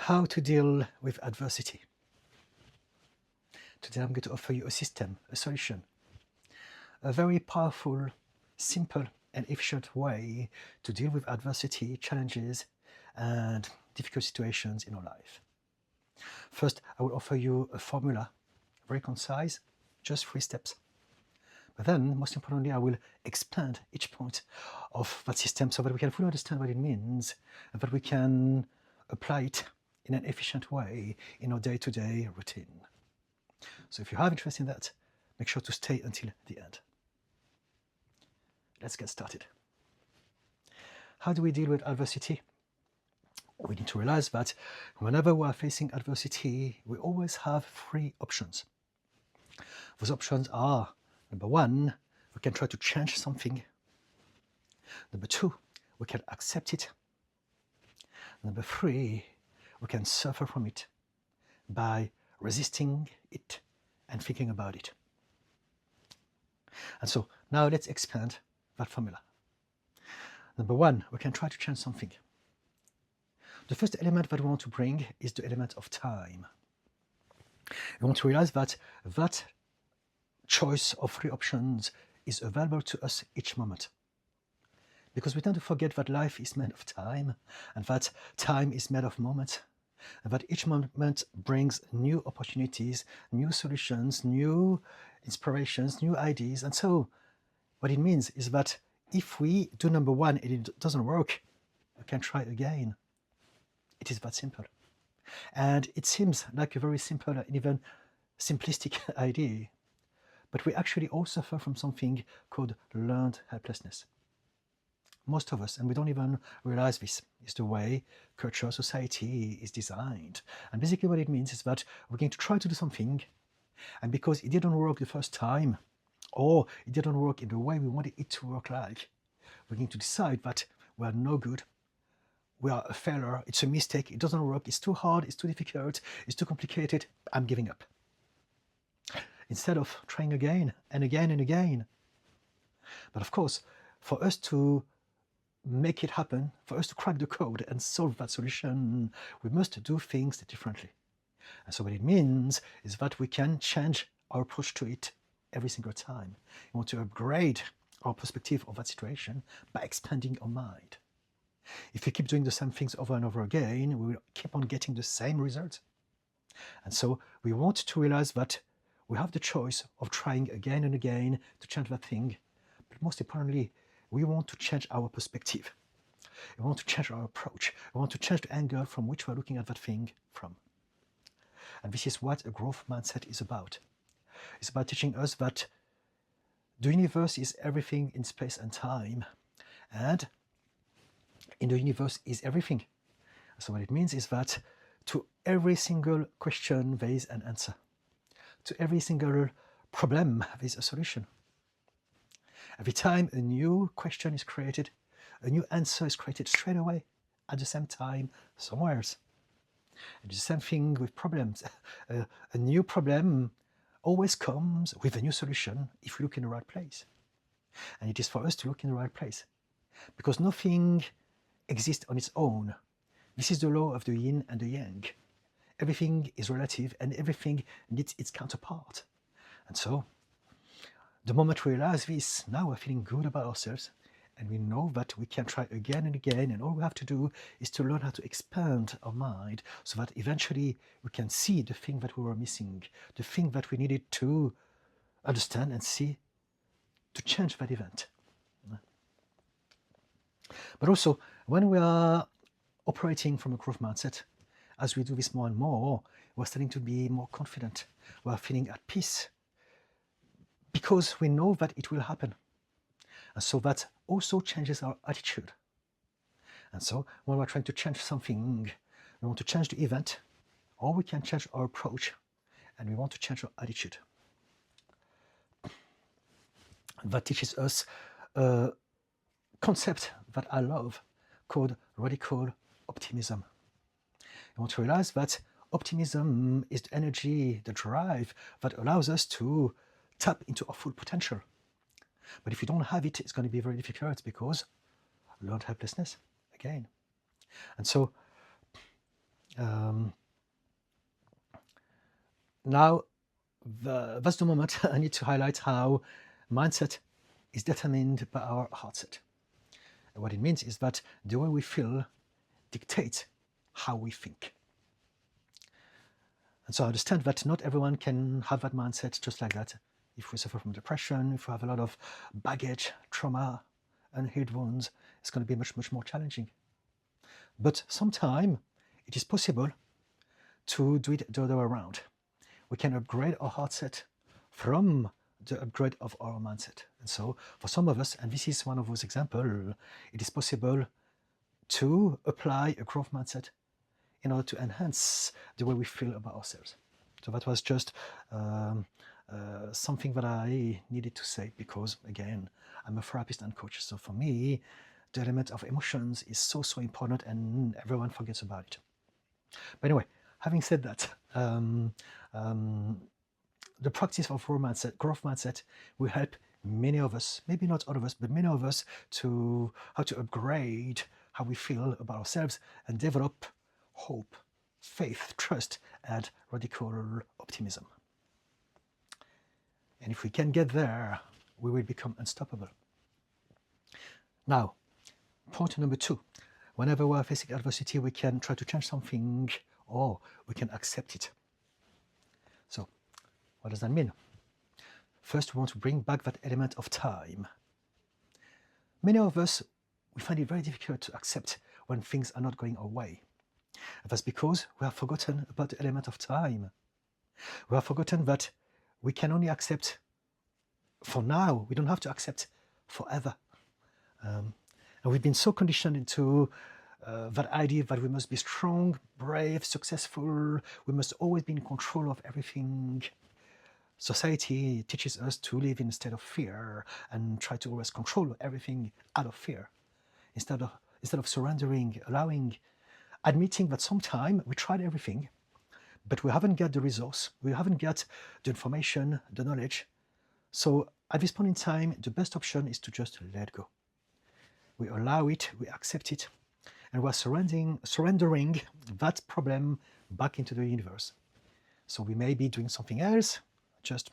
How to deal with adversity. Today I'm going to offer you a system, a solution, a very powerful, simple and efficient way to deal with adversity, challenges and difficult situations in our life. First, I will offer you a formula, very concise, just 3 steps. But then, most importantly, I will expand each point of that system so that we can fully understand what it means and that we can apply it in an efficient way in our day-to-day routine. So if you have interest in that, make sure to stay until the end. Let's get started. How do we deal with adversity? We need to realize that whenever we are facing adversity, we always have 3 options. Those options are, number 1, we can try to change something. Number 2, we can accept it. Number 3, we can suffer from it by resisting it and thinking about it. And so now let's expand that formula. Number 1, we can try to change something. The first element that we want to bring is the element of time. We want to realize that that choice of 3 options is available to us each moment. Because we tend to forget that life is made of time, and that time is made of moments, and that each moment brings new opportunities, new solutions, new inspirations, new ideas. And so what it means is that if we do number 1 and it doesn't work, we can try again. It is that simple. And it seems like a very simple and even simplistic idea, but we actually all suffer from something called learned helplessness. Most of us, and we don't even realize this, is the way culture, society is designed. And basically what it means is that we're going to try to do something, and because it didn't work the first time, or it didn't work in the way we wanted it to work like, we're going to decide that we're no good, we are a failure, it's a mistake, it doesn't work, it's too hard, it's too difficult, it's too complicated, I'm giving up. Instead of trying again and again and again. But of course, for us to make it happen, for us to crack the code and solve that solution, we must do things differently. And so what it means is that we can change our approach to it every single time. We want to upgrade our perspective of that situation by expanding our mind. If we keep doing the same things over and over again, we will keep on getting the same results. And so we want to realize that we have the choice of trying again and again to change that thing. But most importantly, we want to change our perspective. We want to change our approach. We want to change the angle from which we're looking at that thing from. And this is what a growth mindset is about. It's about teaching us that the universe is everything in space and time, and in the universe is everything. So what it means is that to every single question there is an answer. To every single problem there is a solution. Every time a new question is created, a new answer is created straight away at the same time somewhere else. And the same thing with problems. A new problem always comes with a new solution if we look in the right place. And it is for us to look in the right place, because nothing exists on its own. This is the law of the yin and the yang. Everything is relative and everything needs its counterpart. And so the moment we realize this, now we're feeling good about ourselves, and we know that we can try again and again, and all we have to do is to learn how to expand our mind so that eventually we can see the thing that we were missing, the thing that we needed to understand and see to change that event. But also, when we are operating from a growth mindset, as we do this more and more, we're starting to be more confident. We're feeling at peace, because we know that it will happen. And so that also changes our attitude. And so when we're trying to change something, we want to change the event, or we can change our approach, and we want to change our attitude. That teaches us a concept that I love called radical optimism. I want to realize that optimism is the energy, the drive that allows us to tap into our full potential. But if you don't have it, it's going to be very difficult because learned helplessness again. And so Now, that's the moment I need to highlight how mindset is determined by our heart set. And what it means is that the way we feel dictates how we think. And so I understand that not everyone can have that mindset just like that. If we suffer from depression, if we have a lot of baggage, trauma, unhealed wounds, it's going to be much, much more challenging. But sometimes it is possible to do it the other way around. We can upgrade our heart set from the upgrade of our mindset. And so for some of us, and this is one of those examples, it is possible to apply a growth mindset in order to enhance the way we feel about ourselves. So that was just something that I needed to say because, again, I'm a therapist and coach. So for me, the element of emotions is so, so important and everyone forgets about it. But anyway, having said that, the practice of growth mindset will help many of us, maybe not all of us, but many of us to how to upgrade how we feel about ourselves and develop hope, faith, trust, and radical optimism. And if we can get there, we will become unstoppable. Now, point number 2. Whenever we are facing adversity, we can try to change something or we can accept it. So, what does that mean? First, we want to bring back that element of time. Many of us, we find it very difficult to accept when things are not going our way. And that's because we have forgotten about the element of time. We have forgotten that we can only accept for now. We don't have to accept forever. And we've been so conditioned into that idea that we must be strong, brave, successful. We must always be in control of everything. Society teaches us to live in a state of fear and try to always control everything out of fear. Instead of surrendering, allowing, admitting that sometimes we tried everything, but we haven't got the resource, we haven't got the information, the knowledge. So at this point in time, the best option is to just let go. We allow it, we accept it, and we're surrendering that problem back into the universe. So we may be doing something else, just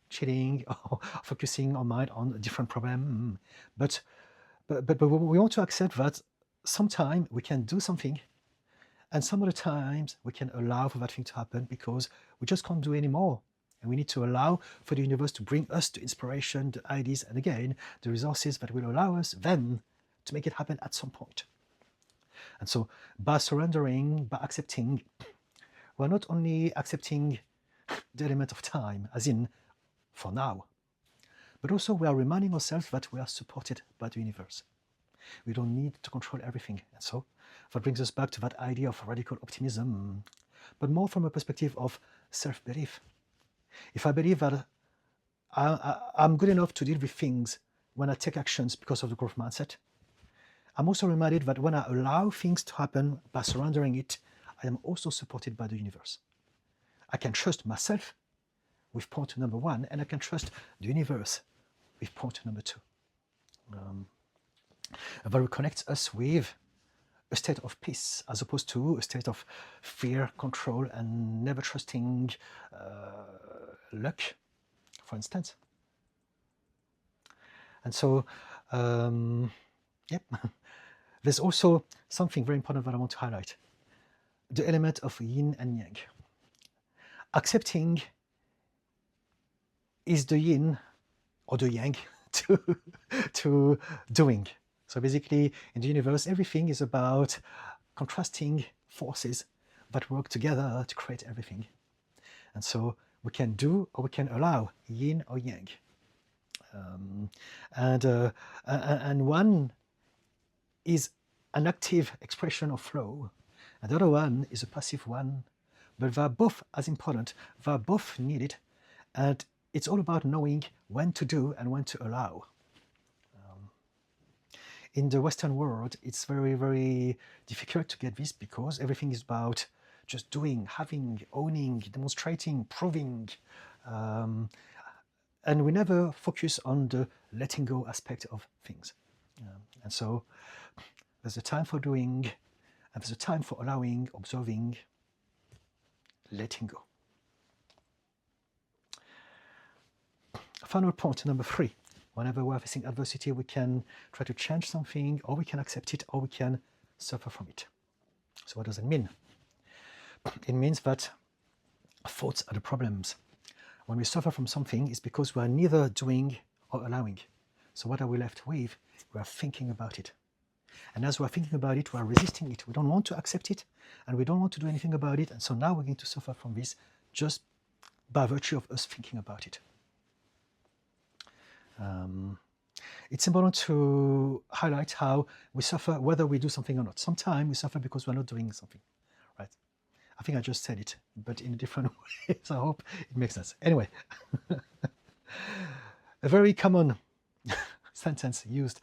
chilling or focusing our mind on a different problem. But we want to accept that sometimes we can do something and some other times we can allow for that thing to happen because we just can't do anymore. And we need to allow for the universe to bring us the inspiration, the ideas, and again, the resources that will allow us then to make it happen at some point. And so by surrendering, by accepting, we're not only accepting the element of time, as in for now, but also we are reminding ourselves that we are supported by the universe. We don't need to control everything. And so that brings us back to that idea of radical optimism, but more from a perspective of self-belief. If I believe that I'm good enough to deal with things when I take actions because of the growth mindset, I'm also reminded that when I allow things to happen by surrendering it, I am also supported by the universe. I can trust myself with point number 1, and I can trust the universe with point number 2. That reconnects us with a state of peace as opposed to a state of fear, control, and never trusting luck, for instance. And so, yep, there's also something very important that I want to highlight. The element of yin and yang. Accepting is the yin or the yang to doing. So basically, in the universe, everything is about contrasting forces that work together to create everything. And so we can do or we can allow yin or yang. And one is an active expression of flow, and the other one is a passive one. But they're both as important, they're both needed, and it's all about knowing when to do and when to allow. In the Western world, it's very, very difficult to get this because everything is about just doing, having, owning, demonstrating, proving. And we never focus on the letting go aspect of things. And so there's a time for doing, and there's a time for allowing, observing, letting go. Final point, number 3. Whenever we're facing adversity, we can try to change something, or we can accept it, or we can suffer from it. So what does it mean? It means that thoughts are the problems. When we suffer from something, it's because we are neither doing or allowing. So what are we left with? We are thinking about it. And as we are thinking about it, we are resisting it. We don't want to accept it, and we don't want to do anything about it. And so now we're going to suffer from this just by virtue of us thinking about it. It's important to highlight how we suffer whether we do something or not. Sometimes we suffer because we're not doing something, right? I think I just said it, but in a different way, so I hope it makes sense. Anyway, a very common sentence used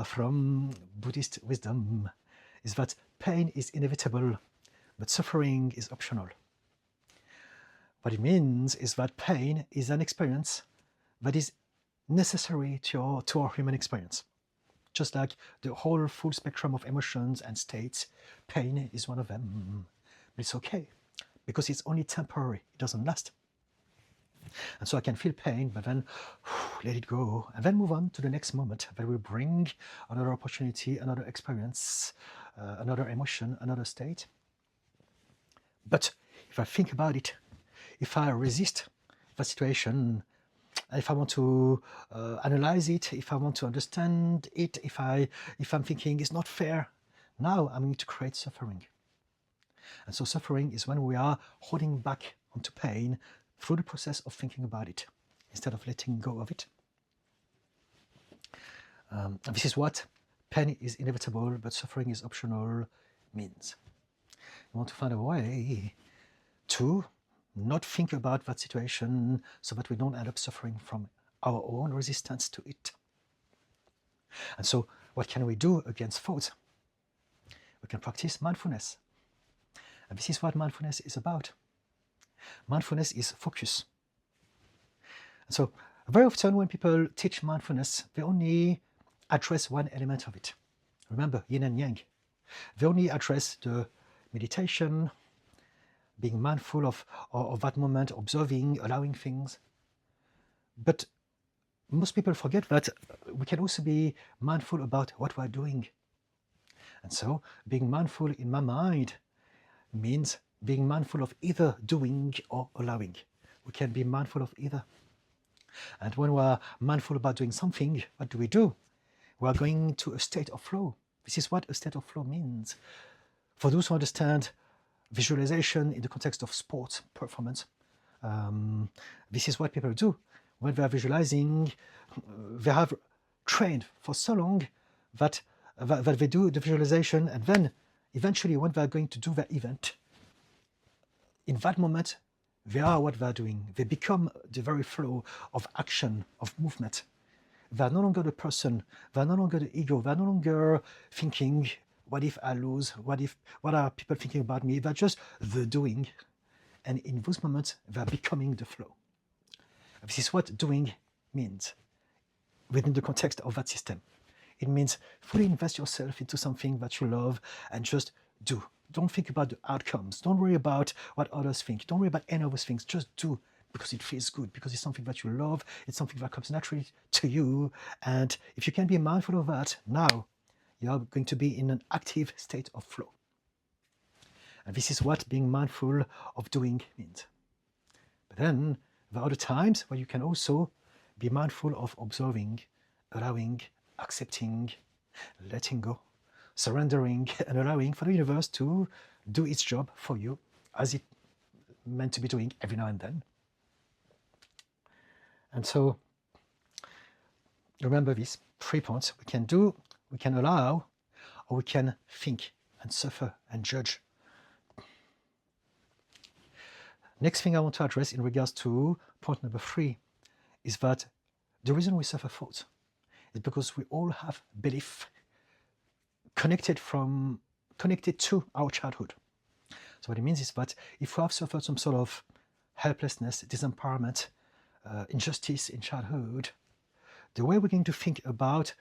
from Buddhist wisdom is that pain is inevitable, but suffering is optional. What it means is that pain is an experience that is necessary to our human experience. Just like the whole full spectrum of emotions and states, pain is one of them. But it's okay, because it's only temporary, it doesn't last. And so I can feel pain, but then let it go, and then move on to the next moment that will bring another opportunity, another experience, another emotion, another state. But if I think about it, if I resist the situation, if I want to analyze it, if I want to understand it, if I'm thinking it's not fair, now I'm going to create suffering. And so suffering is when we are holding back onto pain through the process of thinking about it, instead of letting go of it. This is what pain is inevitable, but suffering is optional means. We want to find a way to not think about that situation so that we don't end up suffering from our own resistance to it. And so what can we do against thoughts? We can practice mindfulness. And this is what mindfulness is about. Mindfulness is focus. And so very often when people teach mindfulness, they only address one element of it. Remember, yin and yang. They only address the meditation, being mindful of that moment, observing, allowing things. But most people forget that we can also be mindful about what we're doing. And so being mindful in my mind means being mindful of either doing or allowing. We can be mindful of either. And when we're mindful about doing something, what do? We are going to a state of flow. This is what a state of flow means. For those who understand visualization in the context of sports performance, this is what people do. When they are visualizing, they have trained for so long that they do the visualization, and then eventually when they are going to do their event, in that moment, they are what they are doing. They become the very flow of action, of movement. They are no longer the person, they are no longer the ego, they are no longer thinking, what if I lose? What are people thinking about me? They're just the doing. And in those moments, they're becoming the flow. This is what doing means within the context of that system. It means fully invest yourself into something that you love and just do. Don't think about the outcomes. Don't worry about what others think. Don't worry about any of those things. Just do, because it feels good, because it's something that you love. It's something that comes naturally to you. And if you can be mindful of that, now you are going to be in an active state of flow. And this is what being mindful of doing means. But then there are other times where you can also be mindful of observing, allowing, accepting, letting go, surrendering, and allowing for the universe to do its job for you as it meant to be doing every now and then. And so remember these 3 points. We can do, we can allow, or we can think and suffer and judge. Next thing I want to address in regards to point number 3 is that the reason we suffer thoughts is because we all have belief connected to our childhood. So what it means is that if we have suffered some sort of helplessness, disempowerment, injustice in childhood, the way we're going to think about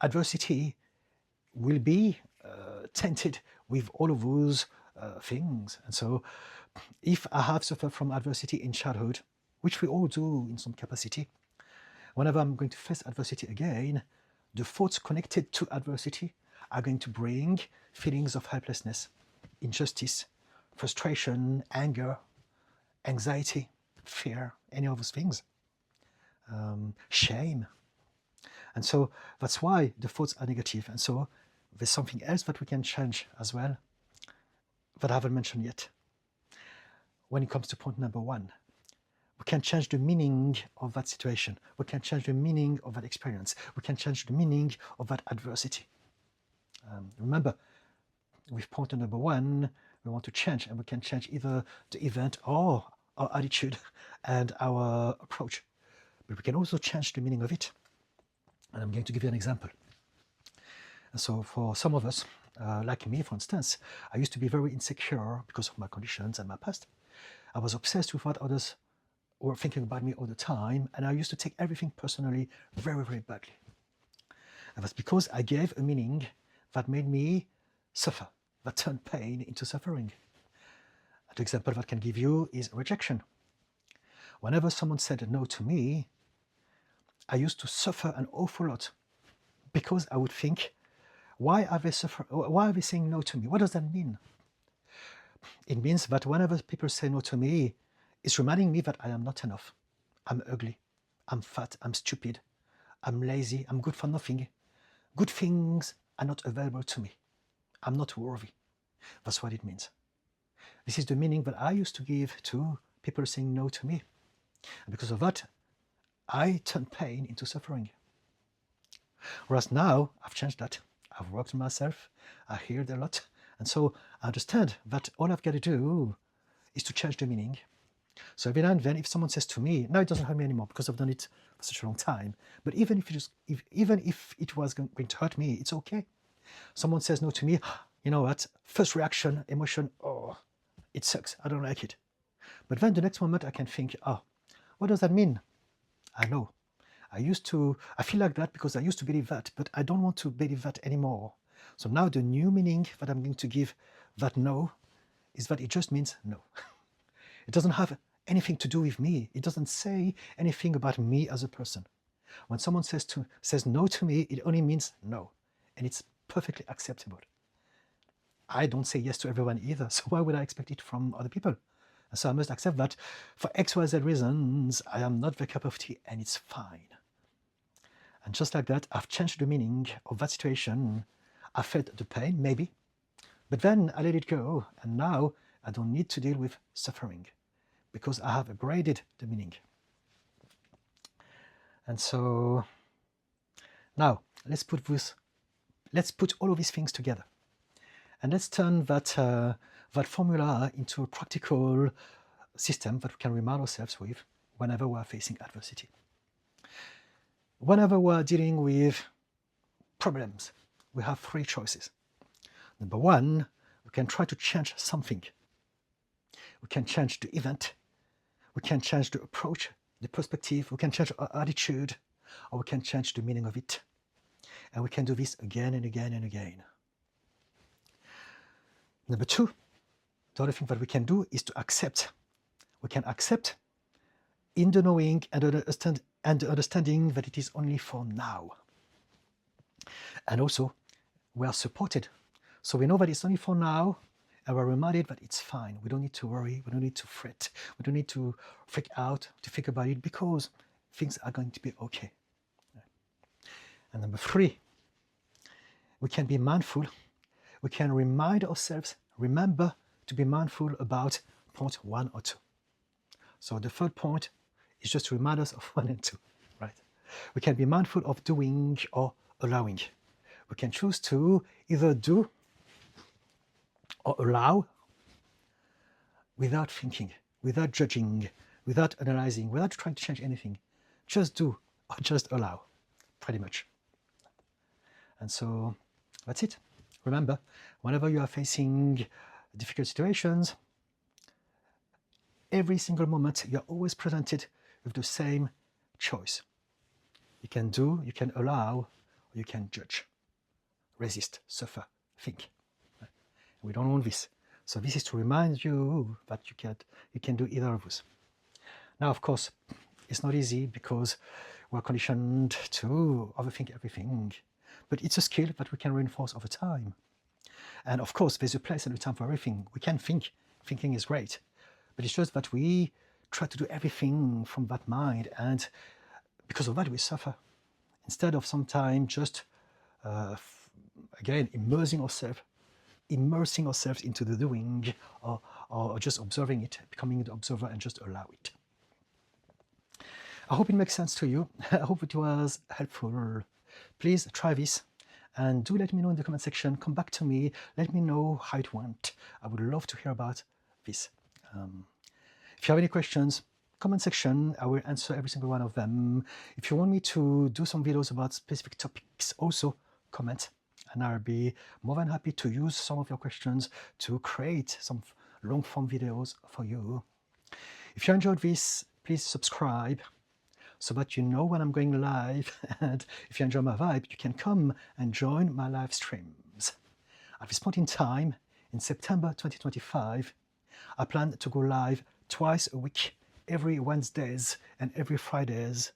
adversity will be tainted with all of those things. And so if I have suffered from adversity in childhood, which we all do in some capacity, whenever I'm going to face adversity again, the thoughts connected to adversity are going to bring feelings of helplessness, injustice, frustration, anger, anxiety, fear, any of those things, shame. And so that's why the thoughts are negative. And so there's something else that we can change as well that I haven't mentioned yet. When it comes to point number 1, we can change the meaning of that situation. We can change the meaning of that experience. We can change the meaning of that adversity. Remember, with point number 1, we want to change, and we can change either the event or our attitude and our approach. But we can also change the meaning of it. And I'm going to give you an example. And so for some of us, like me, for instance, I used to be very insecure because of my conditions and my past. I was obsessed with what others were thinking about me all the time, and I used to take everything personally very, very badly. And that's because I gave a meaning that made me suffer, that turned pain into suffering. An example that I can give you is rejection. Whenever someone said no to me, I used to suffer an awful lot because I would think, why are they saying no to me? What does that mean? It means that whenever people say no to me, it's reminding me that I am not enough. I'm ugly, I'm fat, I'm stupid, I'm lazy, I'm good for nothing. Good things are not available to me. I'm not worthy. That's what it means. This is the meaning that I used to give to people saying no to me. And because of that, I turned pain into suffering. Whereas now, I've changed that. I've worked on myself, I heard a lot, and so I understand that all I've got to do is to change the meaning. So every now and then, if someone says to me, now it doesn't hurt me anymore because I've done it for such a long time, but even if it was going to hurt me, it's okay. Someone says no to me, you know what, first reaction, emotion, oh, it sucks, I don't like it. But then the next moment I can think, oh, what does that mean? I know. I feel like that because I used to believe that, but I don't want to believe that anymore. So now the new meaning that I'm going to give that no is that it just means no. It doesn't have anything to do with me. It doesn't say anything about me as a person. When someone says no to me, it only means no, and it's perfectly acceptable. I don't say yes to everyone either, so why would I expect it from other people? And so I must accept that for XYZ reasons, I am not the cup of tea, and it's fine. And just like that, I've changed the meaning of that situation. I felt the pain, maybe, but then I let it go, and now I don't need to deal with suffering because I have upgraded the meaning. And so now let's put all of these things together, and let's turn that formula into a practical system that we can remind ourselves with whenever we are facing adversity. Whenever we are dealing with problems, we have 3 choices. Number 1, we can try to change something. We can change the event, we can change the approach, the perspective, we can change our attitude, or we can change the meaning of it. And we can do this again and again and again. Number 2, the other thing that we can do is to accept. We can accept in the knowing and the understanding that it is only for now. And also, we are supported. So we know that it's only for now, and we're reminded that it's fine. We don't need to worry, we don't need to fret, we don't need to freak out, to think about it, because things are going to be okay. And number 3, we can be mindful. We can remind ourselves, remember to be mindful about point 1 or 2. So the third point is just to remind us of 1 and 2, right? We can be mindful of doing or allowing. We can choose to either do or allow without thinking, without judging, without analyzing, without trying to change anything. Just do or just allow, pretty much. And so that's it. Remember, whenever you are facing difficult situations, every single moment you're always presented with the same choice. You can do, you can allow, or you can judge, resist, suffer, think. We don't want this. So this is to remind you that you can do either of those. Now, of course, it's not easy because we're conditioned to overthink everything, but it's a skill that we can reinforce over time. And of course, there's a place and a time for everything. We can think, thinking is great, but it's just that we try to do everything from that mind, and because of that we suffer. Instead of sometimes just, again, immersing ourselves into the doing, or just observing it, becoming the observer and just allow it. I hope it makes sense to you. I hope it was helpful. Please try this and do let me know in the comment section. Come back to me, let me know how it went. I would love to hear about this. If you have any questions, comment section, I will answer every single one of them. If you want me to do some videos about specific topics, also comment, and I'll be more than happy to use some of your questions to create some long form videos for you. If you enjoyed this, please subscribe so that you know when I'm going live, and if you enjoy my vibe, you can come and join my live streams. At this point in time, in September 2025, I plan to go live twice a week, every Wednesdays and every Fridays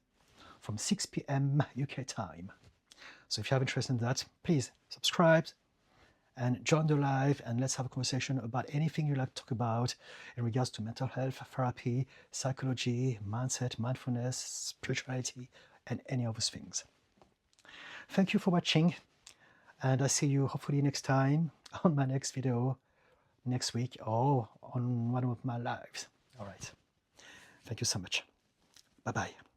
from 6 p.m. UK time. So if you have interest in that, please subscribe and join the live, and let's have a conversation about anything you like to talk about in regards to mental health, therapy, psychology, mindset, mindfulness, spirituality, and any of those things. Thank you for watching, and I see you hopefully next time on my next video next week, or on one of my lives. All right. Thank you so much. Bye-bye.